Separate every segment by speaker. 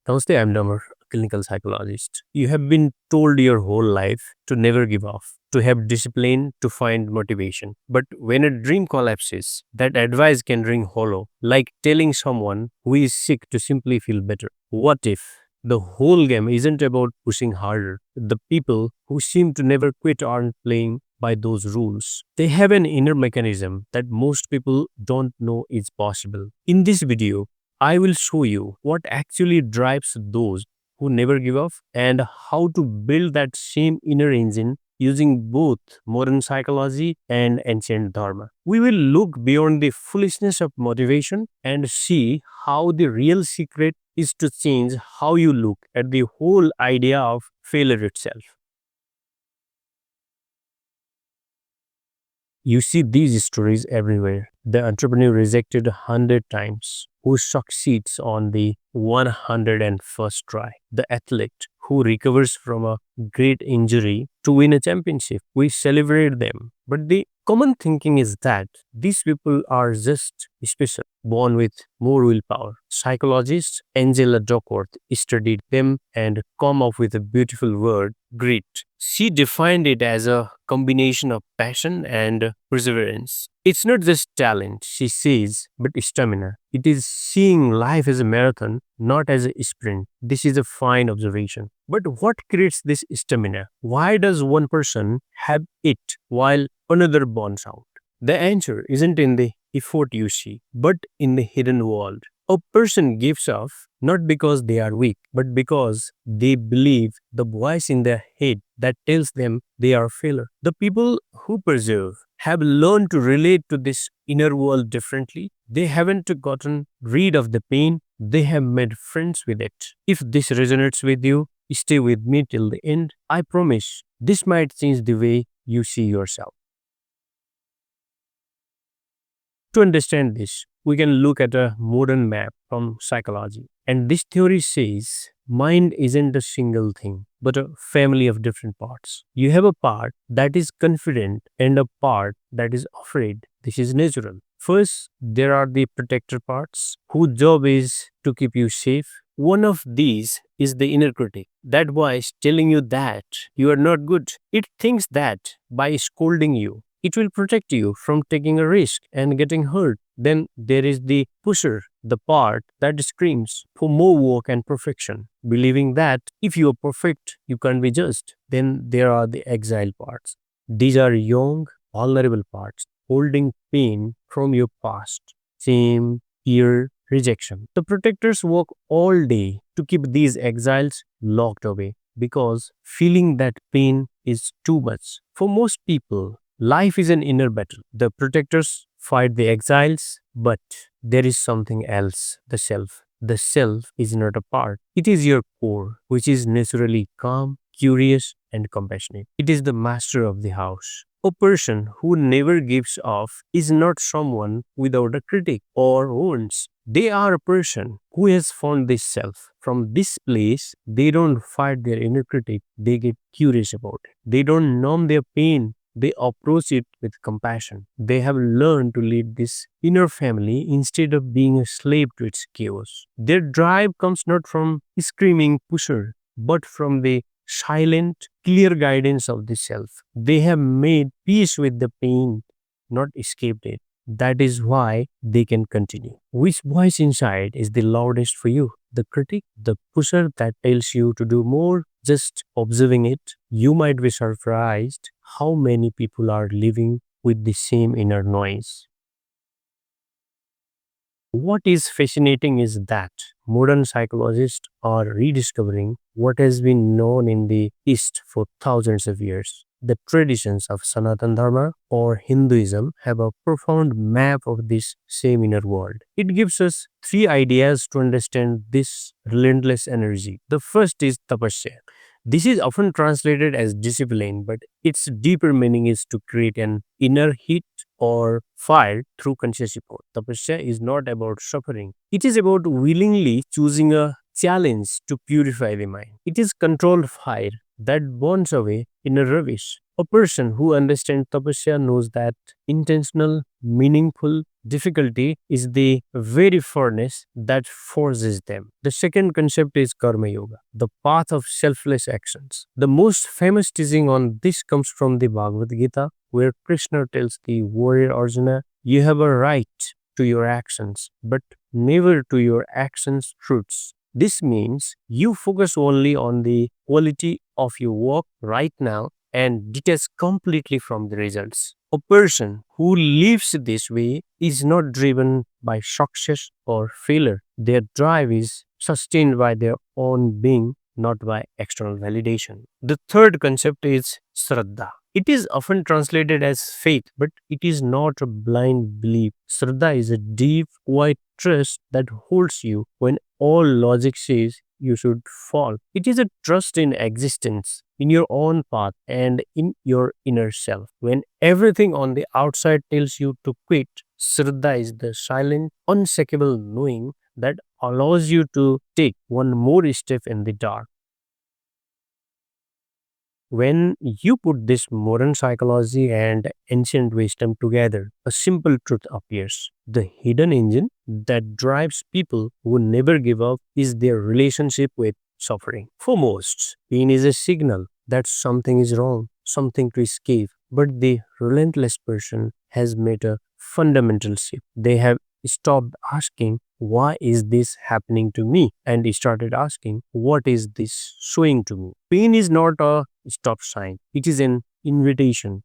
Speaker 1: Namaste, I'm Damar, a clinical psychologist. You have been told your whole life to never give up, to have discipline, to find motivation. But when a dream collapses, that advice can ring hollow, like telling someone who is sick to simply feel better. What if the whole game isn't about pushing harder? The people who seem to never quit aren't playing by those rules. They have an inner mechanism that most people don't know is possible. In this video, I will show you what actually drives those who never give up and how to build that same inner engine using both modern psychology and ancient dharma. We will look beyond the foolishness of motivation and see how the real secret is to change how you look at the whole idea of failure itself. You see these stories everywhere. The entrepreneur rejected 100 times, who succeeds on the 101st try. The athlete who recovers from a great injury to win a championship. We celebrate them. But the common thinking is that these people are just special, born with more willpower. Psychologist Angela Duckworth studied them and come up with a beautiful word, grit. She defined it as a combination of passion and perseverance. It's not just talent, she says, but stamina. It is seeing life as a marathon, not as a sprint. This is a fine observation. But what creates this stamina? Why does one person have it while another burns out? The answer isn't in the effort you see, but in the hidden world. A person gives up not because they are weak, but because they believe the voice in their head that tells them they are a failure. The people who persevere have learned to relate to this inner world differently. They haven't gotten rid of the pain, they have made friends with it. If this resonates with you, stay with me till the end. I promise this might change the way you see yourself. To understand this, we can look at a modern map from psychology. And this theory says mind isn't a single thing, but a family of different parts. You have a part that is confident and a part that is afraid. This is natural. First, there are the protector parts, whose job is to keep you safe. One of these is the inner critic. That voice telling you that you are not good. It thinks that by scolding you, it will protect you from taking a risk and getting hurt. Then there is the pusher, the part that screams for more work and perfection, believing that if you are perfect, you can't be judged. Then there are the exile parts. These are young, vulnerable parts, holding pain from your past, shame, fear, rejection. The protectors work all day to keep these exiles locked away because feeling that pain is too much. For most people, life is an inner battle. The protectors fight the exiles, but there is something else, the self. The self is not a part, it is your core, which is naturally calm, curious, and compassionate. It is the master of the house. A person who never gives up is not someone without a critic or wounds. They are a person who has found this self. From this place, they don't fight their inner critic, they get curious about it. They don't numb their pain, they approach it with compassion. They have learned to lead this inner family instead of being a slave to its chaos. Their drive comes not from screaming pusher, but from the silent, clear guidance of the self. They have made peace with the pain, not escaped it. That is why they can continue. Which voice inside is the loudest for you? The critic, the pusher that tells you to do more? Just observing it, you might be surprised how many people are living with the same inner noise. What is fascinating is that modern psychologists are rediscovering what has been known in the East for thousands of years. The traditions of Sanatan Dharma or Hinduism have a profound map of this same inner world. It gives us three ideas to understand this relentless energy. The first is tapasya. This is often translated as discipline, but its deeper meaning is to create an inner heat or fire through conscious effort. Tapasya is not about suffering. It is about willingly choosing a challenge to purify the mind. It is controlled fire that burns away inner rubbish. A person who understands tapasya knows that intentional, meaningful difficulty is the very furnace that forces them. The second concept is karma yoga, the path of selfless actions. The most famous teaching on this comes from the Bhagavad Gita, where Krishna tells the warrior Arjuna, "You have a right to your actions, but never to your actions' truths." This means you focus only on the quality of your work right now and detach completely from the results. A person who lives this way is not driven by success or failure. Their drive is sustained by their own being, not by external validation. The third concept is Shraddha. It is often translated as faith, but it is not a blind belief. Shraddha is a deep, quiet trust that holds you when all logic says you should fall. It is a trust in existence, in your own path, and in your inner self. When everything on the outside tells you to quit, Shraddha is the silent, unshakable knowing that allows you to take one more step in the dark. When you put this modern psychology and ancient wisdom together, a simple truth appears. The hidden engine that drives people who never give up is their relationship with suffering. For most, pain is a signal that something is wrong, something to escape. But the relentless person has made a fundamental shift. They have stopped asking, "Why is this happening to me?" and started asking, "What is this showing to me?" Pain is not a stop sign, it is an invitation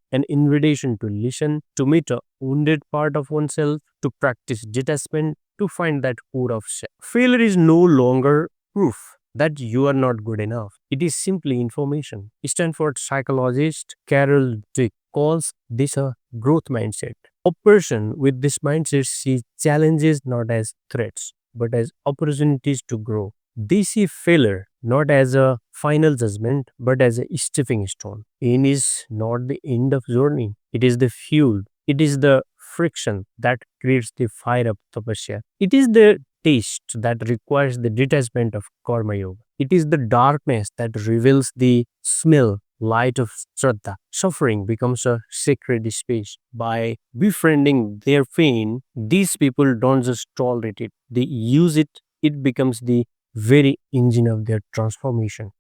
Speaker 1: to listen, to meet a wounded part of oneself, to practice detachment, to find that core of self. Failure is no longer proof that you are not good enough. It is simply information. Stanford psychologist Carol Dweck calls this a growth mindset. A person with this mindset sees challenges not as threats, but as opportunities to grow. They see failure not as a final judgment, but as a stepping stone. Pain is not the end of journey. It is the fuel. It is the friction that creates the fire of tapasya. It is the taste that requires the detachment of karma yoga. It is the darkness that reveals the smell light of Shraddha. Suffering becomes a sacred space. By befriending their pain, these people don't just tolerate it, they use it. It becomes the very engine of their transformation.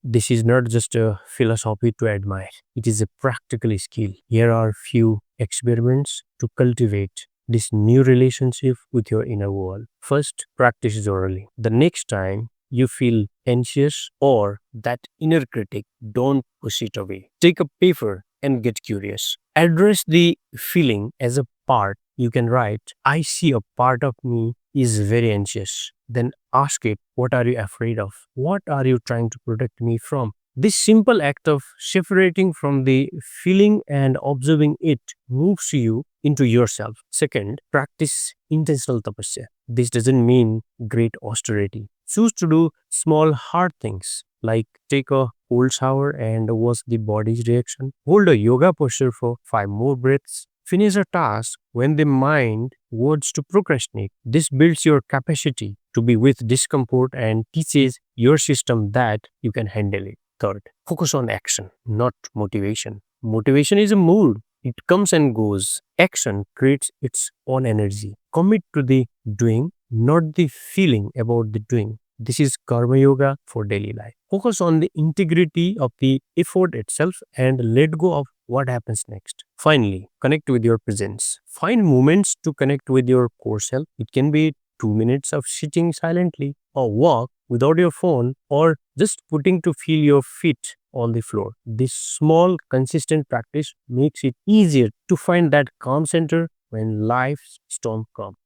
Speaker 1: This is not just a philosophy to admire, it is a practical skill. Here are few experiments to cultivate this new relationship with your inner world. First, practice orally. The next time you feel anxious or that inner critic, don't push it away. Take a paper and get curious. Address the feeling as a part. You can write, "I see a part of me is very anxious." Then ask it, "What are you afraid of? What are you trying to protect me from?" This simple act of separating from the feeling and observing it moves you into yourself. Second, practice intentional tapasya. This doesn't mean great austerity. Choose to do small hard things like take a cold shower and watch the body's reaction. Hold a yoga posture for 5 more breaths. Finish a task when the mind wants to procrastinate. This builds your capacity to be with discomfort and teaches your system that you can handle it. Third, focus on action, not motivation. Motivation is a mood. It comes and goes. Action creates its own energy. Commit to the doing, not the feeling about the doing. This is karma yoga for daily life. Focus on the integrity of the effort itself and let go of what happens next. Finally, connect with your presence. Find moments to connect with your core self. It can be 2 minutes of sitting silently, or walk without your phone, or just putting to feel your feet on the floor. This small, consistent practice makes it easier to find that calm center when life's storm comes.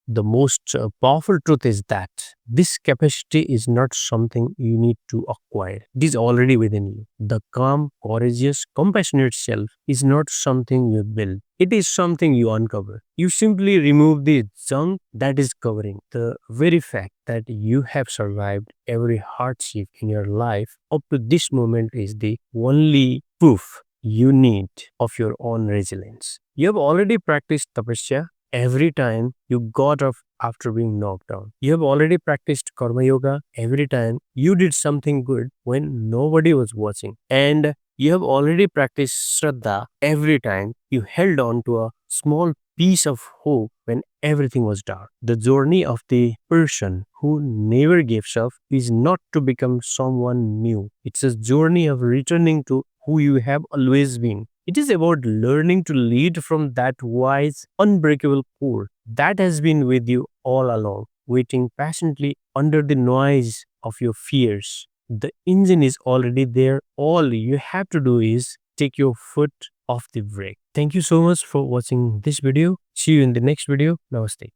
Speaker 1: The most powerful truth is that this capacity is not something you need to acquire. It is already within you. The calm, courageous, compassionate self is not something you build. It is something you uncover. You simply remove the junk that is covering. The very fact that you have survived every hardship in your life up to this moment is the only proof you need of your own resilience. You have already practiced tapasya every time you got up after being knocked down. You have already practiced karma yoga every time you did something good when nobody was watching. And you have already practiced Shraddha every time you held on to a small piece of hope when everything was dark. The journey of the person who never gives up is not to become someone new. It's a journey of returning to who you have always been. It is about learning to lead from that wise, unbreakable core that has been with you all along, waiting patiently under the noise of your fears. The engine is already there. All you have to do is take your foot off the brake. Thank you so much for watching this video. See you in the next video. Namaste.